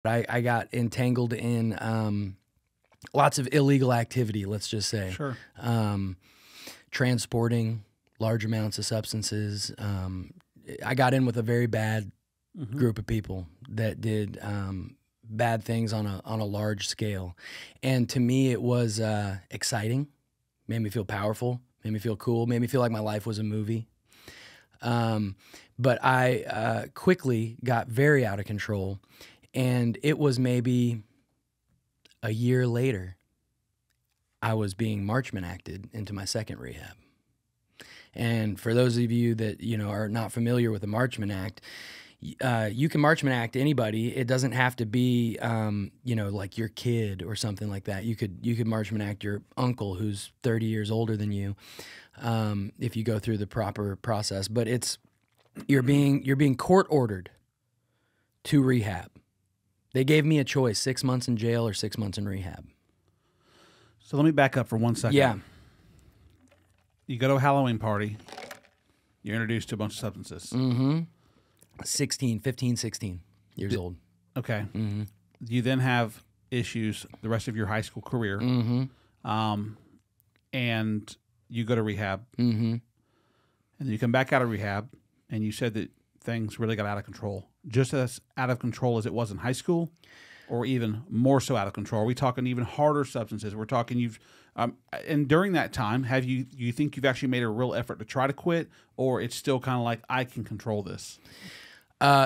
I got entangled in lots of illegal activity, let's just say. Sure. Transporting large amounts of substances. I got in with a very bad group of people that did bad things on a large scale. And to me, it was exciting, made me feel powerful, made me feel cool, made me feel like my life was a movie. But I quickly got very out of control, and it was maybe a year later, I was being Marchman acted into my second rehab. And for those of you that are not familiar with the Marchman Act, you can Marchman Act anybody. It doesn't have to be like your kid or something like that. You could Marchman Act your uncle who's 30 years older than you, if you go through the proper process. But you're being court ordered to rehab. They gave me a choice: 6 months in jail or 6 months in rehab. So let me back up for 1 second. Yeah. You go to a Halloween party. You're introduced to a bunch of substances. Mm-hmm. 15, 16 years old. Okay. Mm-hmm. You then have issues the rest of your high school career. Mm-hmm. And you go to rehab. Mm-hmm. And then you come back out of rehab, and you said that things really got out of control. Just as out of control as it was in high school, or even more so out of control? Are we talking even harder substances? We're talking and during that time, you think you've actually made a real effort to try to quit, or it's still kind of like, I can control this?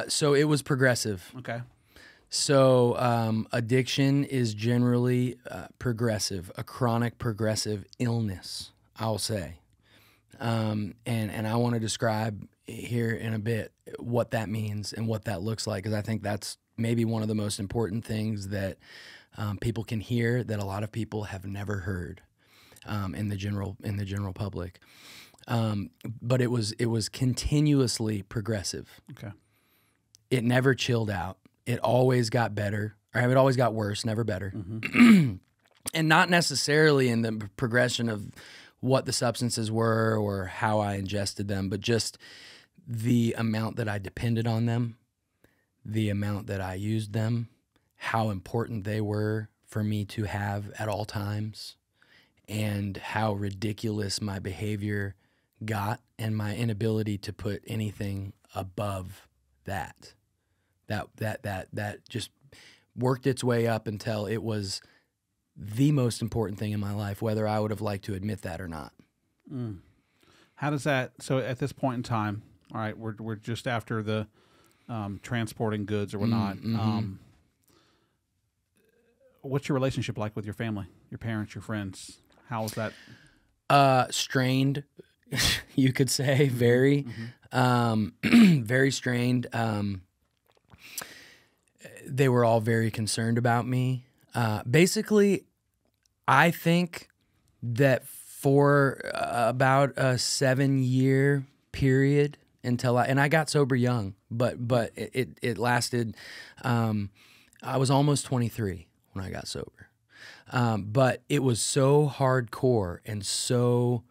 So it was progressive. Okay. So addiction is generally progressive, a chronic progressive illness, I'll say. And I want to describe here in a bit what that means and what that looks like, because I think that's maybe one of the most important things that people can hear that a lot of people have never heard in the general public. But it was continuously progressive. Okay. It never chilled out. It always got better, or it always got worse, never better. Mm-hmm. And not necessarily in the progression of what the substances were or how I ingested them, but just the amount that I depended on them, the amount that I used them, how important they were for me to have at all times, and how ridiculous my behavior got, and my inability to put anything above that. That just worked its way up until it was the most important thing in my life, whether I would have liked to admit that or not. Mm. How does that? So at this point in time, all right, we're just after the transporting goods or whatnot. Mm-hmm. What's your relationship like with your family, your parents, your friends? How is that? Strained, you could say, very, very strained. They were all very concerned about me. Basically, I think that for about a 7-year period until I got sober young, but it lasted. I was almost 23 when I got sober, but it was so hardcore and so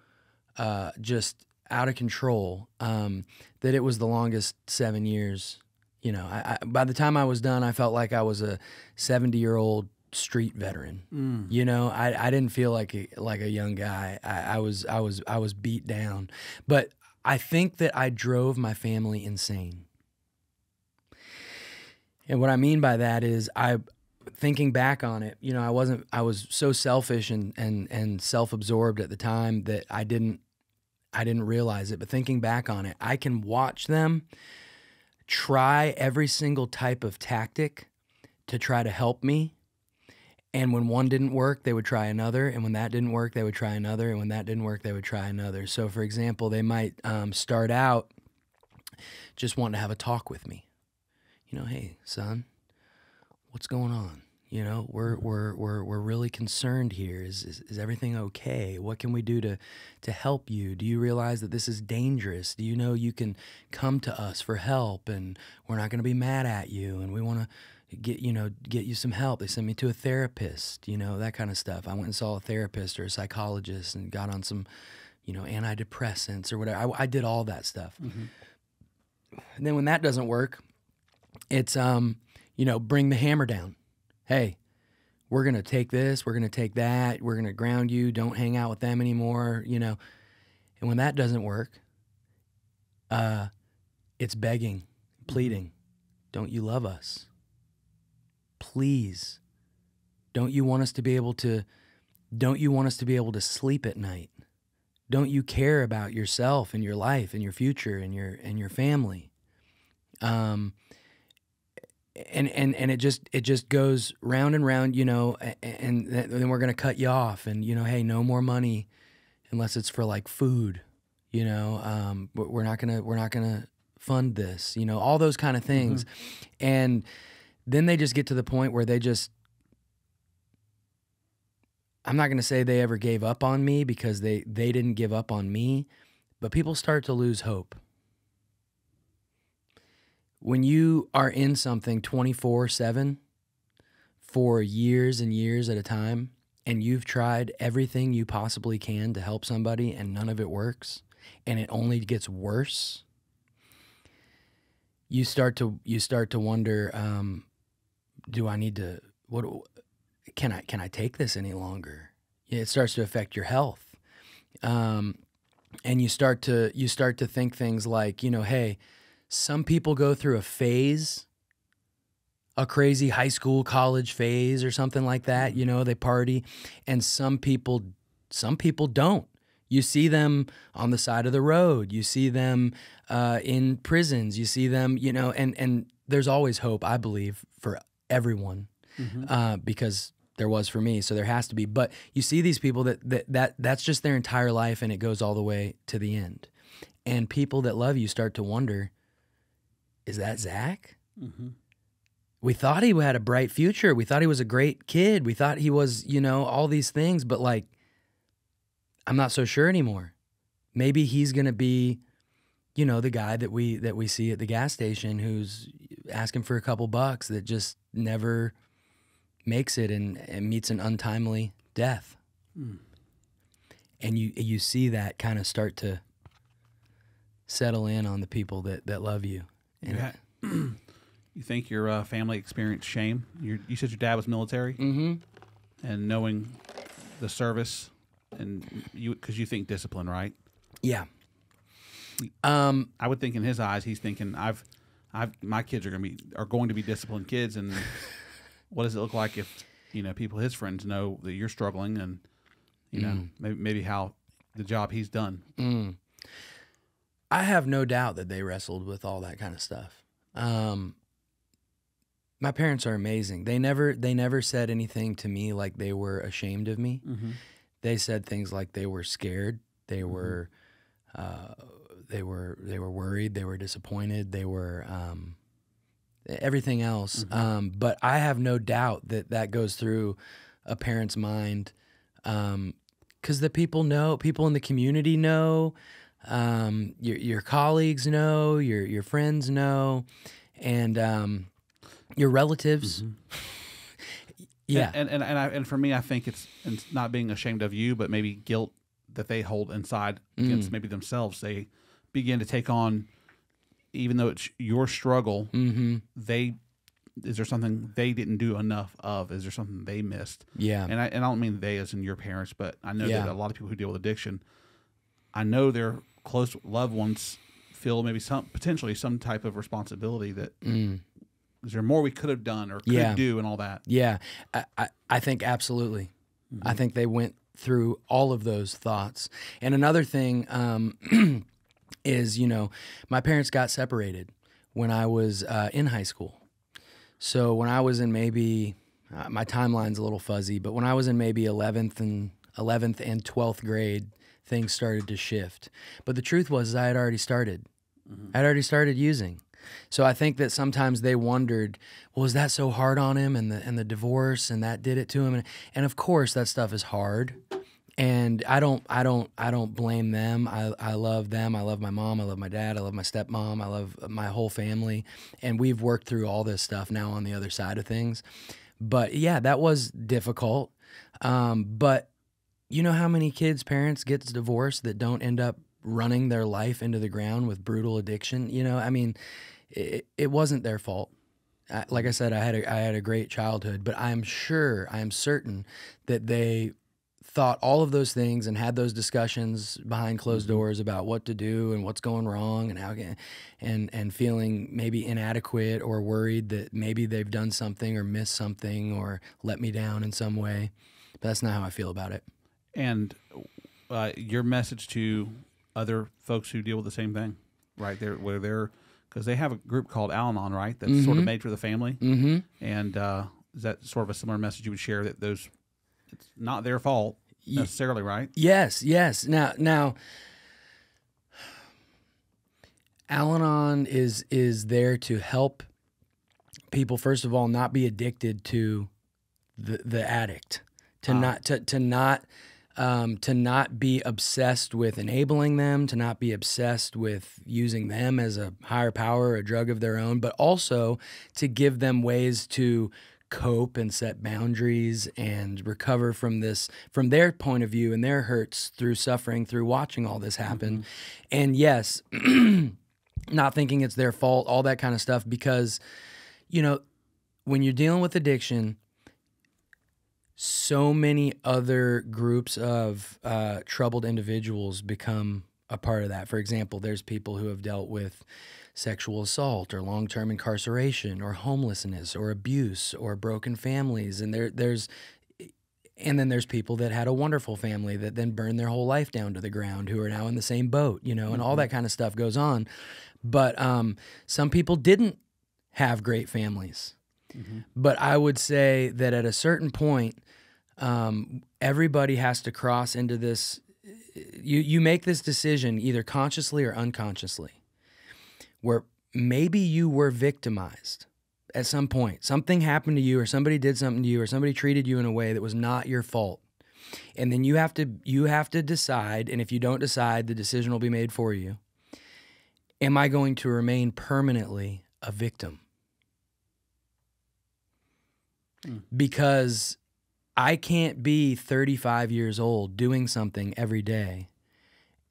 just out of control that it was the longest 7 years. I by the time I was done, I felt like I was a 70-year-old street veteran. I didn't feel like a young guy. I was beat down, but I think that I drove my family insane. And what I mean by that is, thinking back on it, I was so selfish and self-absorbed at the time that I didn't realize it. But thinking back on it, I can watch them try every single type of tactic to try to help me. And when one didn't work, they would try another. And when that didn't work, they would try another. And when that didn't work, they would try another. So, for example, they might start out just wanting to have a talk with me. Hey, son, what's going on? We're really concerned here. Is everything okay? What can we do to help you? Do you realize that this is dangerous? Do you know you can come to us for help, and we're not going to be mad at you, and we want to get you some help. They sent me to a therapist, that kind of stuff. I went and saw a therapist or a psychologist and got on some, antidepressants or whatever. I did all that stuff. Mm-hmm. And then when that doesn't work, it's bring the hammer down. Hey, we're going to take this, we're going to take that, we're going to ground you, don't hang out with them anymore, And when that doesn't work, it's begging, pleading. Don't you love us? Please. Don't you want us to be able to sleep at night? Don't you care about yourself and your life and your future and your family? And it just goes round and round, and then we're going to cut you off and, hey, no more money unless it's for like food, we're not going to fund this, all those kind of things. And then they just get to the point where I'm not going to say they ever gave up on me, because they didn't give up on me, but people start to lose hope. When you are in something 24/7 for years and years at a time, and you've tried everything you possibly can to help somebody and none of it works, and it only gets worse, you start to wonder, do I need to, can I take this any longer? It starts to affect your health. And you start to think things like, hey, some people go through a crazy high school, college phase or something like that. They party, and some people don't. You see them on the side of the road. You see them in prisons. You see them, and there's always hope, I believe, for everyone, because there was for me, so there has to be. But you see these people that's just their entire life, and it goes all the way to the end. And people that love you start to wonder, is that Zach? We thought he had a bright future. We thought he was a great kid. We thought he was, all these things, but like, I'm not so sure anymore. Maybe he's going to be, the guy that we see at the gas station who's asking for a couple bucks, that just never makes it and meets an untimely death. And you see that kind of start to settle in on the people that love you. And you think your family experienced shame? You said your dad was military, and knowing the service, and because you think discipline, right? Yeah. I would think in his eyes, he's thinking, my kids are going to be disciplined kids, and what does it look like if people, his friends, know that you're struggling, and maybe how the job he's done. I have no doubt that they wrestled with all that kind of stuff. My parents are amazing. They never said anything to me like they were ashamed of me. They said things like they were scared. They were worried. They were disappointed. They were everything else. But I have no doubt that goes through a parent's mind, because the people in the community know, your colleagues know, your friends know, and your relatives. Yeah. And for me, I think it's not being ashamed of you, but maybe guilt that they hold inside against maybe themselves. They begin to take on, even though it's your struggle, is there something they didn't do enough of? Is there something they missed? Yeah. And I don't mean they as in your parents, but I know that a lot of people who deal with addiction, I know their close loved ones feel maybe potentially some type of responsibility that is there more we could have done or could do and all that? Yeah, I think absolutely. I think they went through all of those thoughts. And another thing is, my parents got separated when I was in high school. So when I was in maybe, my timeline's a little fuzzy, but when I was in maybe 11th and 12th grade, things started to shift. But the truth was I had already started. I'd already started using. So I think that sometimes they wondered, well, was that so hard on him, and the divorce, and that did it to him? And of course that stuff is hard. And I don't blame them. I love them. I love my mom. I love my dad. I love my stepmom. I love my whole family. And we've worked through all this stuff now on the other side of things. But yeah, that was difficult. But you know how many parents get divorced that don't end up running their life into the ground with brutal addiction? I mean, it wasn't their fault. Like I said, I had a great childhood, but I am certain that they thought all of those things and had those discussions behind closed doors about what to do and what's going wrong and and feeling maybe inadequate or worried that maybe they've done something or missed something or let me down in some way. But that's not how I feel about it. And your message to other folks who deal with the same thing, right? Because they have a group called Al-Anon, right? That's sort of made for the family. Mm-hmm. And is that sort of a similar message you would share, that it's not their fault necessarily, right? Yes. Now, Al-Anon is there to help people, first of all, not be addicted to the addict, to not be obsessed with enabling them, to not be obsessed with using them as a higher power, a drug of their own, but also to give them ways to cope and set boundaries and recover from their point of view and their hurts through suffering, through watching all this happen. And yes, not thinking it's their fault, all that kind of stuff, because, when you're dealing with addiction, so many other groups of troubled individuals become a part of that. For example, there's people who have dealt with sexual assault or long-term incarceration or homelessness or abuse or broken families. And then there's people that had a wonderful family that then burned their whole life down to the ground, who are now in the same boat, and all that kind of stuff goes on. But some people didn't have great families. But I would say that at a certain point, everybody has to cross into this. You make this decision either consciously or unconsciously, where maybe you were victimized at some point. Something happened to you, or somebody did something to you, or somebody treated you in a way that was not your fault. And then you have to decide, and if you don't decide, the decision will be made for you. Am I going to remain permanently a victim? Because I can't be 35 years old doing something every day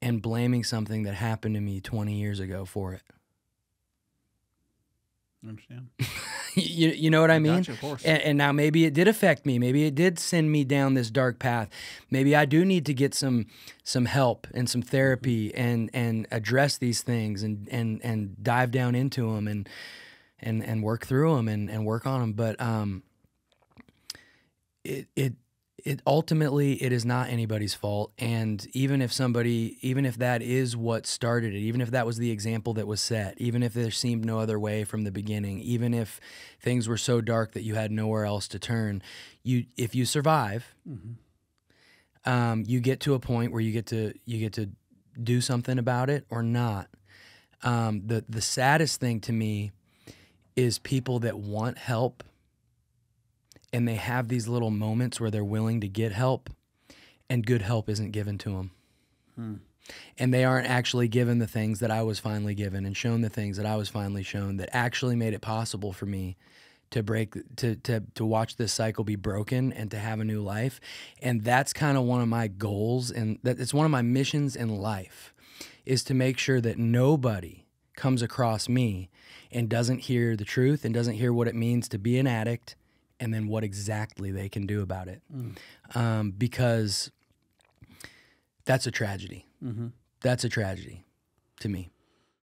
and blaming something that happened to me 20 years ago for it. I understand. You know what I mean? Gotcha, of course. And now maybe it did affect me. Maybe it did send me down this dark path. Maybe I do need to get some help and some therapy and address these things and dive down into them and work through them and work on them. But it ultimately, it is not anybody's fault. And even if that is what started it, even if that was the example that was set, even if there seemed no other way from the beginning, even if things were so dark that you had nowhere else to turn, if you survive, you get to a point where you get to do something about it or not. The saddest thing to me is people that want help, and they have these little moments where they're willing to get help, and good help isn't given to them. And they aren't actually given the things that I was finally given and shown the things that I was finally shown that actually made it possible for me to watch this cycle be broken and to have a new life. And that's kind of one of my goals, and it's one of my missions in life, is to make sure that nobody comes across me and doesn't hear the truth and doesn't hear what it means to be an addict, and then what exactly they can do about it. Because that's a tragedy. That's a tragedy to me.